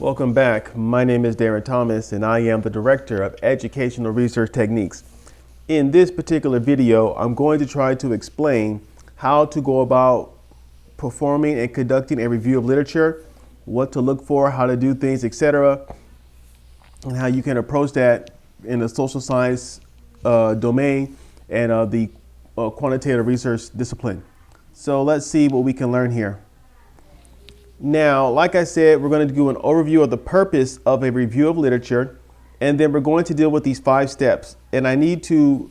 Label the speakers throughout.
Speaker 1: Welcome back. My name is Darren Thomas and I am the Director of Educational Research Techniques. In this particular video, I'm going to try to explain how to go about performing and conducting a review of literature, what to look for, how to do things, etc., and how you can approach that in the social science domain and the quantitative research discipline. So let's see what we can learn here. Now, like I said, we're going to do an overview of the purpose of a review of literature, and then we're going to deal with these 5 steps. And I need to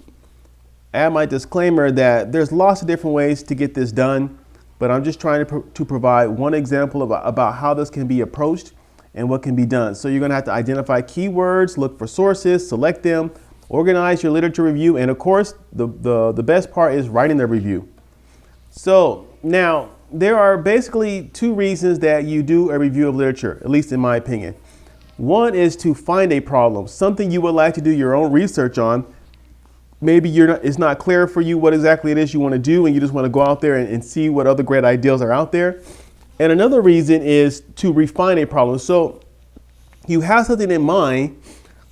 Speaker 1: add my disclaimer that there's lots of different ways to get this done, but I'm just trying to provide one example about how this can be approached and what can be done. So you're going to have to identify keywords, look for sources, select them, organize your literature review, and of course, the best part is writing the review. So now, there are basically 2 reasons that you do a review of literature, at least in my opinion. One is to find a problem, something you would like to do your own research on. Maybe it's not clear for you what exactly it is you want to do, and you just want to go out there and see what other great ideas are out there. And another reason is to refine a problem. So you have something in mind,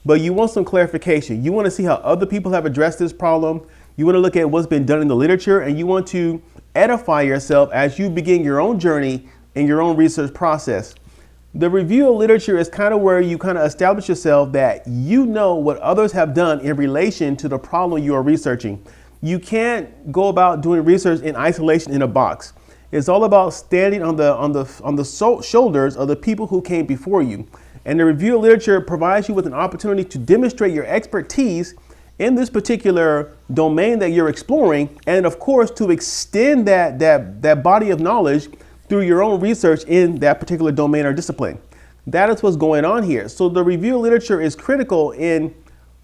Speaker 1: but you want some clarification. You want to see how other people have addressed this problem. You want to look at what's been done in the literature, and you want to edify yourself as you begin your own journey in your own research process. The review of literature is kind of where you kind of establish yourself that you know what others have done in relation to the problem you are researching. You can't go about doing research in isolation in a box. It's all about standing on the shoulders of the people who came before you. And the review of literature provides you with an opportunity to demonstrate your expertise in this particular domain that you're exploring, and of course to extend that body of knowledge through your own research in that particular domain or discipline. That is what's going on here. So the review of literature is critical in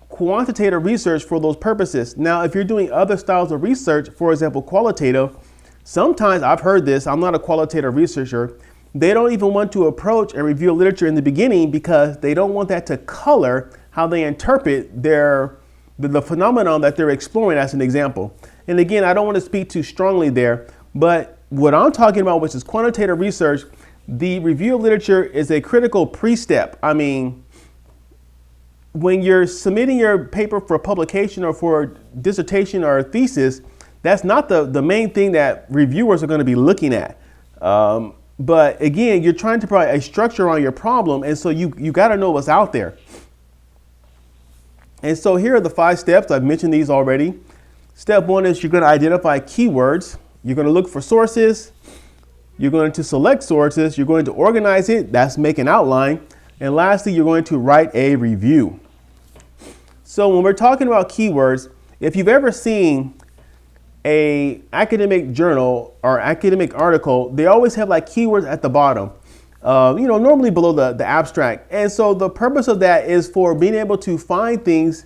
Speaker 1: quantitative research for those purposes. Now, if you're doing other styles of research, for example, qualitative, sometimes I've heard this, I'm not a qualitative researcher, they don't even want to approach a review of literature in the beginning because they don't want that to color how they interpret the phenomenon that they're exploring, as an example. And again, I don't want to speak too strongly there, but what I'm talking about, which is quantitative research, the review of literature is a critical pre-step. I mean, when you're submitting your paper for publication or for dissertation or thesis, that's not the main thing that reviewers are going to be looking at. But again, you're trying to provide a structure on your problem, and so you got to know what's out there. And so here are the 5 steps. I've mentioned these already. Step 1 is you're going to identify keywords. You're going to look for sources. You're going to select sources. You're going to organize it. That's make an outline. And lastly, you're going to write a review. So when we're talking about keywords, if you've ever seen an academic journal or academic article, they always have like keywords at the bottom. Normally below the abstract. And so the purpose of that is for being able to find things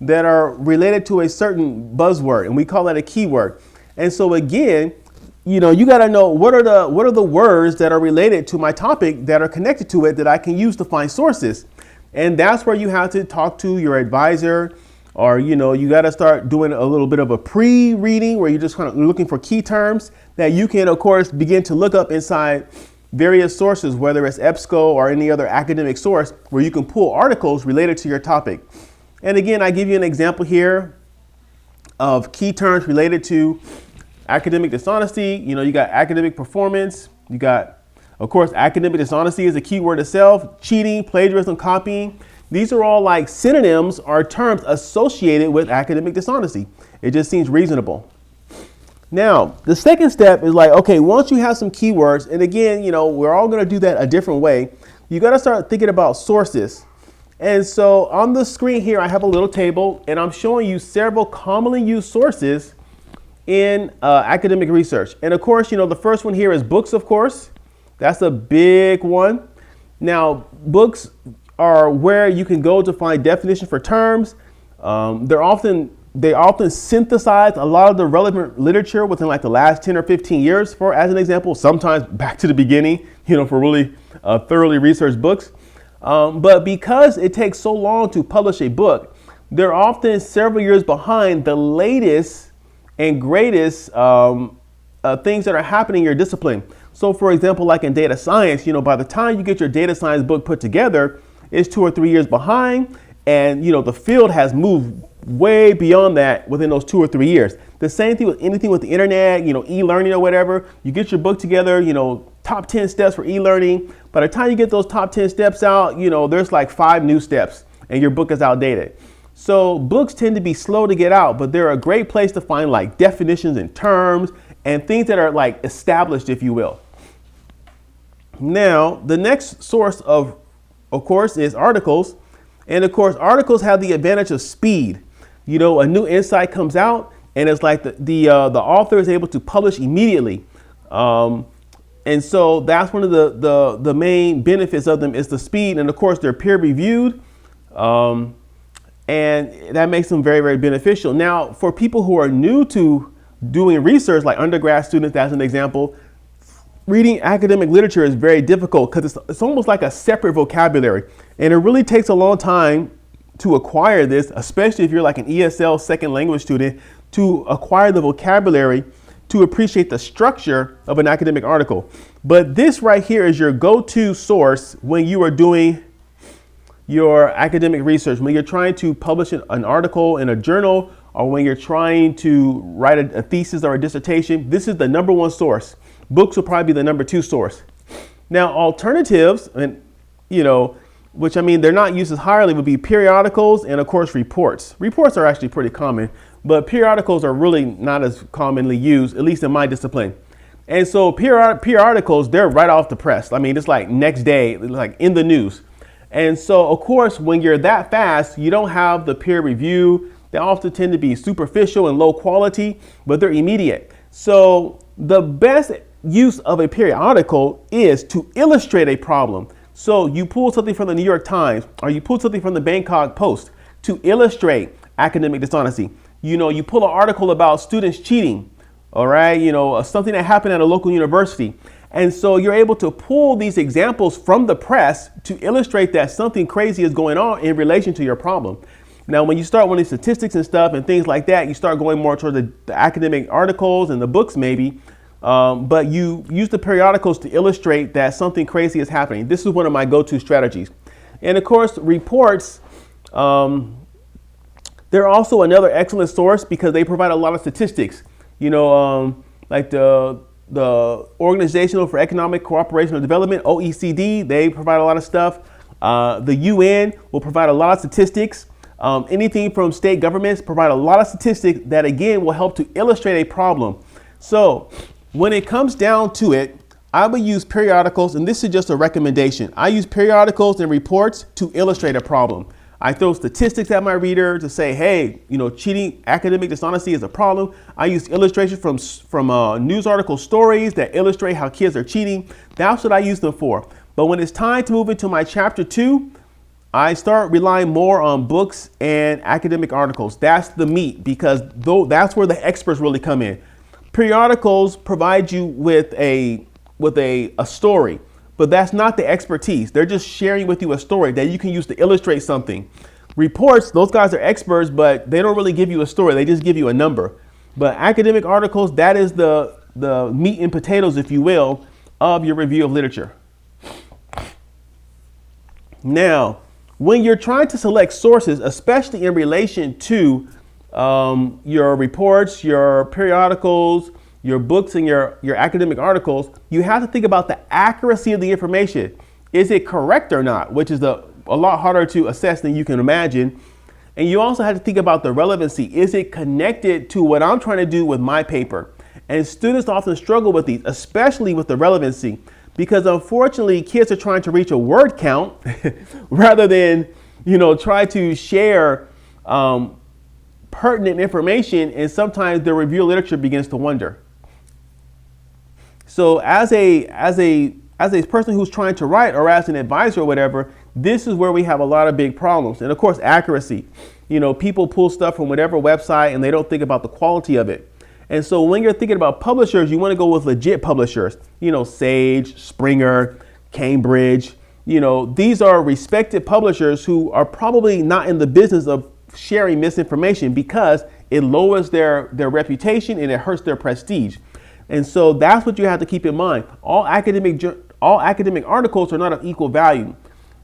Speaker 1: that are related to a certain buzzword, and we call that a keyword. And so again, you got to know what are the words that are related to my topic that are connected to it that I can use to find sources. And that's where you have to talk to your advisor, or you got to start doing a little bit of a pre-reading where you're just kind of looking for key terms that you can, of course, begin to look up inside various sources, whether it's EBSCO or any other academic source, where you can pull articles related to your topic. And again, I give you an example here of key terms related to academic dishonesty. You got academic performance. You got, of course, academic dishonesty is a keyword itself, cheating, plagiarism, copying. These are all like synonyms or terms associated with academic dishonesty. It just seems reasonable. Now, the second step is like, okay, once you have some keywords, and again, we're all going to do that a different way. You got to start thinking about sources. And so on the screen here, I have a little table, and I'm showing you several commonly used sources in academic research. And of course, the first one here is books, of course. That's a big one. Now, books are where you can go to find definition for terms. They often synthesize a lot of the relevant literature within like the last 10 or 15 years, as an example, sometimes back to the beginning, for really thoroughly researched books. But because it takes so long to publish a book, they're often several years behind the latest and greatest things that are happening in your discipline. So for example, like in data science, by the time you get your data science book put together, it's 2 or 3 years behind. And, the field has moved way beyond that within those 2 or 3 years. The same thing with anything with the internet, e-learning or whatever. You get your book together, top 10 steps for e-learning. By the time you get those top 10 steps out, there's like 5 new steps and your book is outdated. So books tend to be slow to get out, but they're a great place to find like definitions and terms and things that are like established, if you will. Now, the next source of course, is articles. And of course, articles have the advantage of speed. A new insight comes out and it's like the author is able to publish immediately. And so that's one of the main benefits of them is the speed. And of course, they're peer reviewed. And that makes them very, very beneficial. Now, for people who are new to doing research, like undergrad students, as an example, reading academic literature is very difficult because it's almost like a separate vocabulary. And it really takes a long time to acquire this, especially if you're like an ESL second language student, to acquire the vocabulary to appreciate the structure of an academic article. But this right here is your go-to source when you are doing your academic research, when you're trying to publish an article in a journal, or when you're trying to write a thesis or a dissertation. This is the number 1 source. Books will probably be the number 2 source. Now, alternatives, and which they're not used as highly, would be periodicals and of course reports. Reports are actually pretty common, but periodicals are really not as commonly used, at least in my discipline. And so periodicals, they're right off the press. It's like next day, like in the news. And so, of course, when you're that fast, you don't have the peer review. They often tend to be superficial and low quality, but they're immediate. So the best use of a periodical is to illustrate a problem. So you pull something from the New York Times or you pull something from the Bangkok Post to illustrate academic dishonesty. You pull an article about students cheating, all right, something that happened at a local university. And so you're able to pull these examples from the press to illustrate that something crazy is going on in relation to your problem. Now, when you start winning statistics and stuff and things like that, you start going more toward the academic articles and the books maybe. But you use the periodicals to illustrate that something crazy is happening. This is one of my go-to strategies. And of course, reports, they're also another excellent source because they provide a lot of statistics. Like the Organization for Economic Cooperation and Development, OECD, they provide a lot of stuff. The UN will provide a lot of statistics. Anything from state governments provide a lot of statistics that again will help to illustrate a problem. So when it comes down to it, I would use periodicals, and this is just a recommendation. I use periodicals and reports to illustrate a problem. I throw statistics at my reader to say, hey, cheating, academic dishonesty is a problem. I use illustrations from news article stories that illustrate how kids are cheating. That's what I use them for. But when it's time to move into my chapter 2, I start relying more on books and academic articles. That's the meat, because that's where the experts really come in. Periodicals provide you with a story, but that's not the expertise. They're just sharing with you a story that you can use to illustrate something. Reports, those guys are experts, but they don't really give you a story. They just give you a number. But academic articles, that is the meat and potatoes, if you will, of your review of literature. Now, when you're trying to select sources, especially in relation to your reports, your periodicals, your books, and your academic articles, you have to think about the accuracy of the information. Is it correct or not? Which is a lot harder to assess than you can imagine. And you also have to think about the relevancy. Is it connected to what I'm trying to do with my paper? And students often struggle with these, especially with the relevancy, because unfortunately kids are trying to reach a word count rather than, try to share pertinent information, and sometimes the review literature begins to wonder. So as a person who's trying to write, or as an advisor or whatever, this is where we have a lot of big problems. And of course, accuracy. People pull stuff from whatever website and they don't think about the quality of it. And so when you're thinking about publishers, you want to go with legit publishers, Sage, Springer, Cambridge. These are respected publishers who are probably not in the business of sharing misinformation, because it lowers their reputation and it hurts their prestige. And so that's what you have to keep in mind. All academic articles are not of equal value.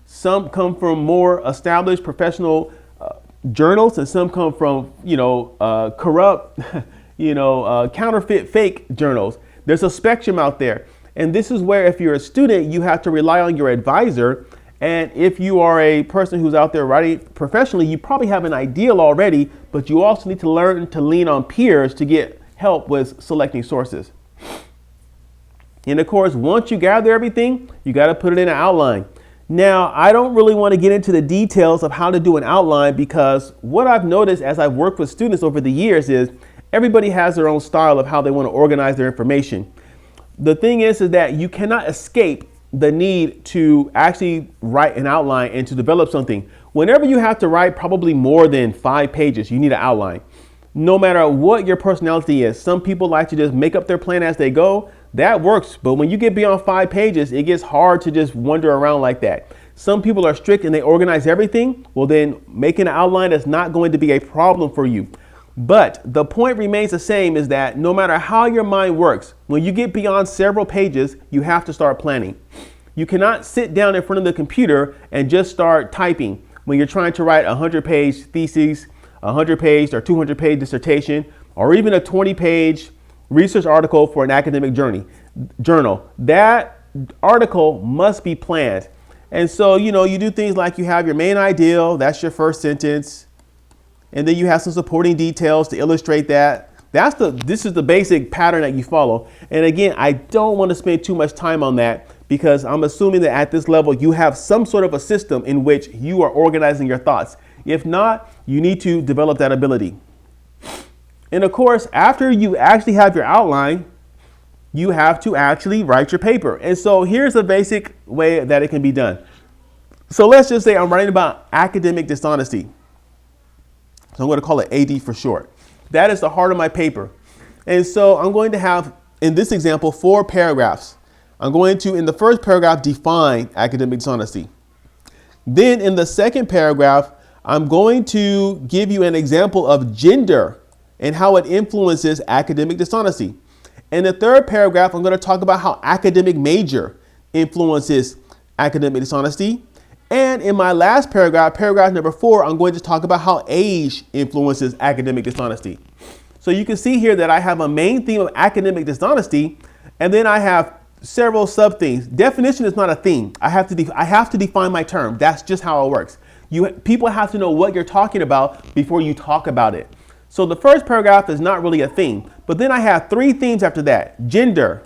Speaker 1: Some come from more established professional journals, and some come from, corrupt, counterfeit, fake journals. There's a spectrum out there. And this is where, if you're a student, you have to rely on your advisor. And if you are a person who's out there writing professionally, you probably have an ideal already, but you also need to learn to lean on peers to get help with selecting sources. And of course, once you gather everything, you got to put it in an outline. Now, I don't really want to get into the details of how to do an outline, because what I've noticed as I've worked with students over the years is everybody has their own style of how they want to organize their information. The thing is that you cannot escape the need to actually write an outline and to develop something. Whenever you have to write probably more than 5 pages, you need an outline. No matter what your personality is, some people like to just make up their plan as they go. That works, but when you get beyond 5 pages, it gets hard to just wander around like that. Some people are strict and they organize everything. Well, then making an outline is not going to be a problem for you. But the point remains the same, is that no matter how your mind works, when you get beyond several pages, you have to start planning. You cannot sit down in front of the computer and just start typing when you're trying to write a 100-page thesis, a 100-page or 200-page dissertation, or even a 20-page research article for an academic journal. That article must be planned. And so, you do things like you have your main ideal, that's your first sentence. And then you have some supporting details to illustrate that. This is the basic pattern that you follow. And again, I don't want to spend too much time on that, because I'm assuming that at this level, you have some sort of a system in which you are organizing your thoughts. If not, you need to develop that ability. And of course, after you actually have your outline, you have to actually write your paper. And so here's a basic way that it can be done. So let's just say I'm writing about academic dishonesty. So I'm going to call it AD for short. That is the heart of my paper. And so I'm going to have, in this example, 4 paragraphs. I'm going to, in the first paragraph, define academic dishonesty. Then in the second paragraph, I'm going to give you an example of gender and how it influences academic dishonesty. In the third paragraph, I'm going to talk about how academic major influences academic dishonesty. And in my last paragraph, paragraph number 4, I'm going to talk about how age influences academic dishonesty. So you can see here that I have a main theme of academic dishonesty, and then I have several sub themes. Definition is not a theme. I have to define my term. That's just how it works. People have to know what you're talking about before you talk about it. So the first paragraph is not really a theme, but then I have 3 themes after that: gender,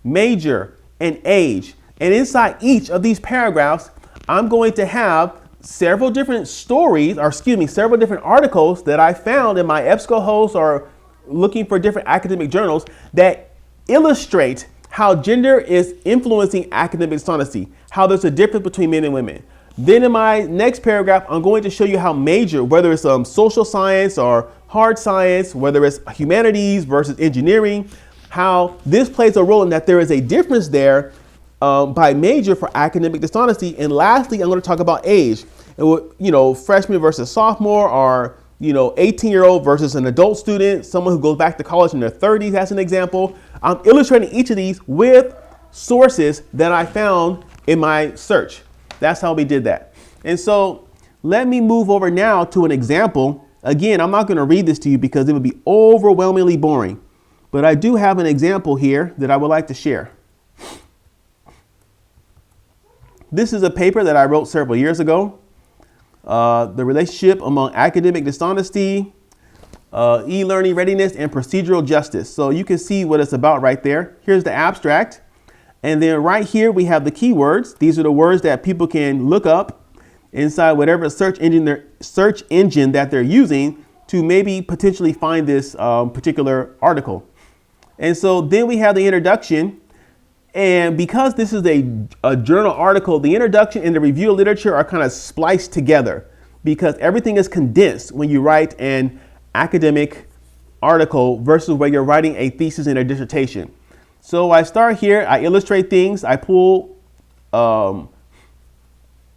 Speaker 1: major, and age. And inside each of these paragraphs, I'm going to have several different several different articles that I found in my EBSCOhost or looking for different academic journals that illustrate how gender is influencing academic dishonesty, how there's a difference between men and women. Then in my next paragraph, I'm going to show you how major, whether it's social science or hard science, whether it's humanities versus engineering, how this plays a role in that there is a difference there by major for academic dishonesty. And lastly, I'm going to talk about age. Freshman versus sophomore, or 18-year-old versus an adult student, someone who goes back to college in their 30s, as an example. I'm illustrating each of these with sources that I found in my search. That's how we did that. And so let me move over now to an example. Again, I'm not going to read this to you because it would be overwhelmingly boring, but I do have an example here that I would like to share. This is a paper that I wrote several years ago. The relationship among academic dishonesty, e-learning readiness, and procedural justice. So you can see what it's about right there. Here's the abstract. And then right here, we have the keywords. These are the words that people can look up inside whatever search engine that they're using to maybe potentially find this particular article. And so then we have the introduction. And because this is a journal article, the introduction and the review of literature are kind of spliced together because everything is condensed when you write an academic article versus when you're writing a thesis and a dissertation. So I start here, I illustrate things, I pull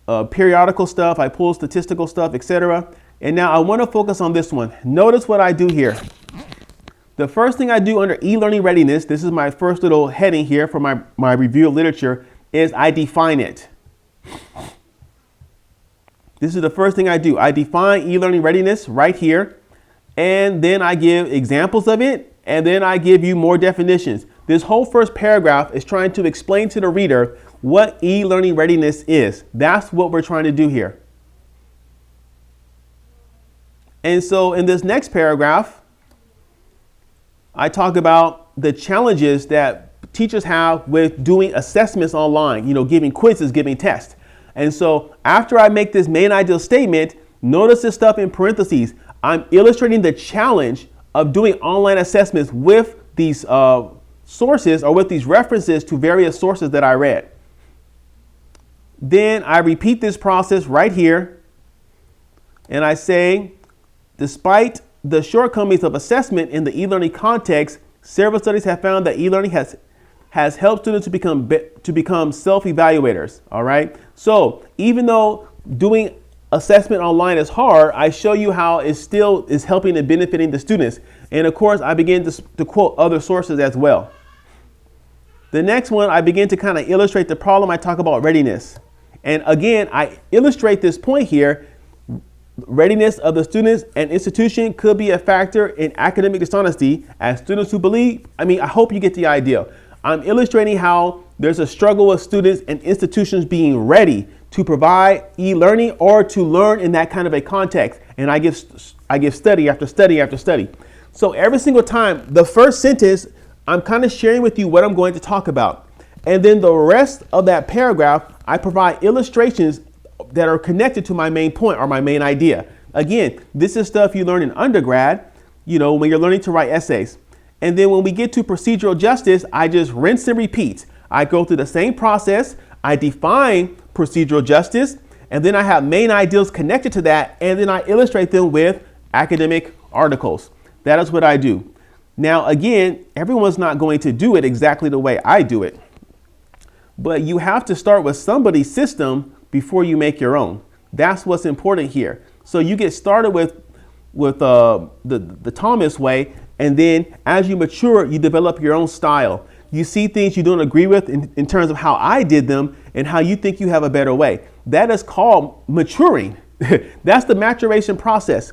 Speaker 1: periodical stuff, I pull statistical stuff, etc. And now I want to focus on this one. Notice what I do here. The first thing I do under e-learning readiness, this is my first little heading here for my review of literature, is I define it. This is the first thing I do. I define e-learning readiness right here, and then I give examples of it, and then I give you more definitions. This whole first paragraph is trying to explain to the reader what e-learning readiness is. That's what we're trying to do here. And so in this next paragraph, I talk about the challenges that teachers have with doing assessments online, giving quizzes, giving tests. And so after I make this main ideal statement, notice this stuff in parentheses. I'm illustrating the challenge of doing online assessments with these sources or with these references to various sources that I read. Then I repeat this process right here, and I say, despite the shortcomings of assessment in the e-learning context, several studies have found that e-learning has helped students to become self-evaluators. All right. So even though doing assessment online is hard, I show you how it still is helping and benefiting the students. And of course, I begin to quote other sources as well. The next one, I begin to kind of illustrate the problem. I talk about readiness. And again, I illustrate this point here. Readiness of the students and institution could be a factor in academic dishonesty as students who believe. I hope you get the idea. I'm illustrating how there's a struggle with students and institutions being ready to provide e-learning or to learn in that kind of a context. And I give study after study after study. So every single time, the first sentence, I'm kind of sharing with you what I'm going to talk about. And then the rest of that paragraph, I provide illustrations that are connected to my main point or my main idea. Again, this is stuff you learn in undergrad, when you're learning to write essays. And then when we get to procedural justice, I just rinse and repeat. I go through the same process. I define procedural justice, and then I have main ideals connected to that, and then I illustrate them with academic articles. That is what I do. Now, again, everyone's not going to do it exactly the way I do it, but you have to start with somebody's system before you make your own. That's what's important here. So you get started with the Thomas way, and then as you mature, you develop your own style. You see things you don't agree with in terms of how I did them and how you think you have a better way. That is called maturing. That's the maturation process.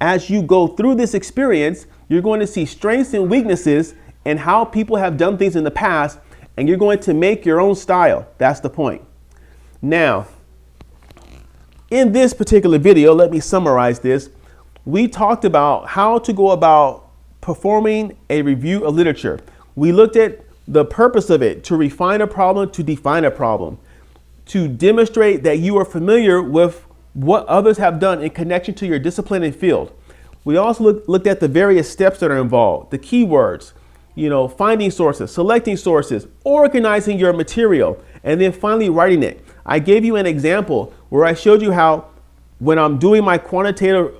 Speaker 1: As you go through this experience, you're going to see strengths and weaknesses and how people have done things in the past, and you're going to make your own style. That's the point. Now, in this particular video, let me summarize this. We talked about how to go about performing a review of literature. We looked at the purpose of it, to refine a problem, to define a problem, to demonstrate that you are familiar with what others have done in connection to your discipline and field. We also looked at the various steps that are involved, the keywords, finding sources, selecting sources, organizing your material, and then finally writing it. I gave you an example where I showed you how when I'm doing my quantitative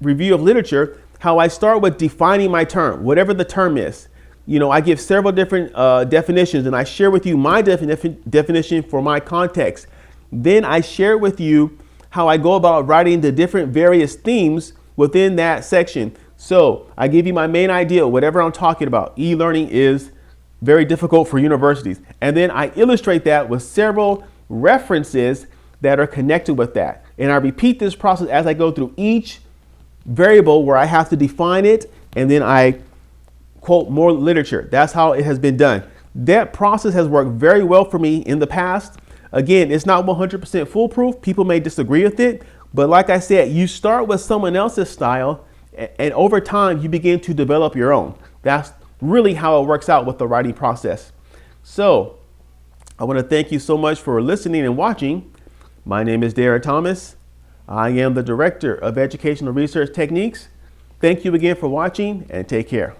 Speaker 1: review of literature, how I start with defining my term, whatever the term is. I give several different definitions, and I share with you my definition for my context. Then I share with you how I go about writing the different various themes within that section. So I give you my main idea, whatever I'm talking about. E-learning is very difficult for universities. And then I illustrate that with several references that are connected with that. And I repeat this process as I go through each variable where I have to define it, and then I quote more literature. That's how it has been done. That process has worked very well for me in the past. Again, it's not 100% foolproof. People may disagree with it, but like I said, you start with someone else's style, and over time you begin to develop your own. That's really how it works out with the writing process. So I want to thank you so much for listening and watching. My name is Darren Thomas. I am the Director of Educational Research Techniques. Thank you again for watching, and take care.